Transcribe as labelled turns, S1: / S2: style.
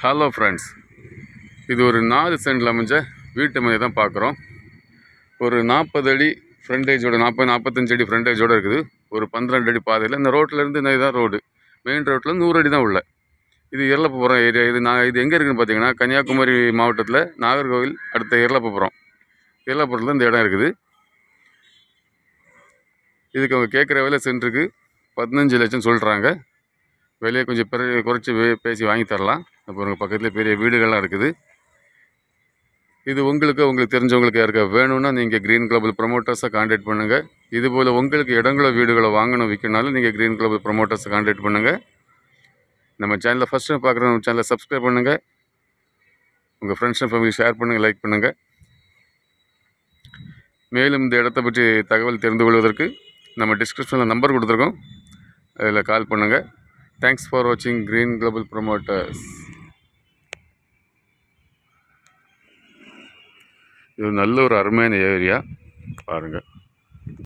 S1: Hello friends, இது ஒரு 4 சென்டில் அமைஞ்ச வீட்டு மனை தான் பார்க்குறோம். ஒரு 40 அடி ஃப்ரண்டேஜோட 45 அடி ஃப்ரண்டேஜோடு இருக்குது. ஒரு 12 அடி பாதையில் இந்த ரோட்டிலேருந்து இதுதான் ரோடு. மெயின் ரோட்டில் 100 அடி தான் உள்ள. இது எர்லப்பபுரம் ஏரியா. இது எங்கே இருக்குதுன்னு பார்த்தீங்கன்னா, கன்னியாகுமரி மாவட்டத்தில் நாகர்கோவில் அடுத்த எர்லப்பபுரத்தில் இந்த இடம் இருக்குது. இதுக்கு அவங்க கேட்குற விலை சென்ட்டுருக்கு 15 லட்சம் சொல்கிறாங்க. விலையை கொஞ்சம் குறைச்சி பேசி வாங்கி தரலாம். அப்புறம் பக்கத்தில் பெரிய வீடுகள்லாம் இருக்குது. இது உங்களுக்கு தெரிஞ்சவங்களுக்கு யாருக்கா வேணும்னா நீங்கள் க்ரீன் குளோபல் ப்ரொமோட்டர்ஸை கான்டாக்ட் பண்ணுங்கள். இதுபோல் உங்களுக்கு இடங்களோ வீடுகளோ வாங்கணும் விற்கனாலும் நீங்கள் க்ரீன் குளோபல் ப்ரொமோட்டர்ஸை கான்டாக்ட் பண்ணுங்கள். நம்ம சேனலை ஃபஸ்ட் டைம் பார்க்குற நம்ம சேனலை சப்ஸ்கிரைப் பண்ணுங்கள். உங்கள் ஃப்ரெண்ட்ஸ் அண்ட் ஃபேமிலி ஷேர் பண்ணுங்கள், லைக் பண்ணுங்கள். மேலும் இந்த இடத்த பற்றி தகவல் தெரிந்து கொள்வதற்கு நம்ம டிஸ்கிரிப்ஷனில் நம்பர் கொடுத்துருக்கோம், அதில் கால் பண்ணுங்கள். தேங்க்ஸ் ஃபார் வாட்சிங் க்ரீன் குளோபல் ப்ரொமோட்டர்ஸ். இது நல்ல ஒரு அருமையான ஏரியா பாருங்கள்.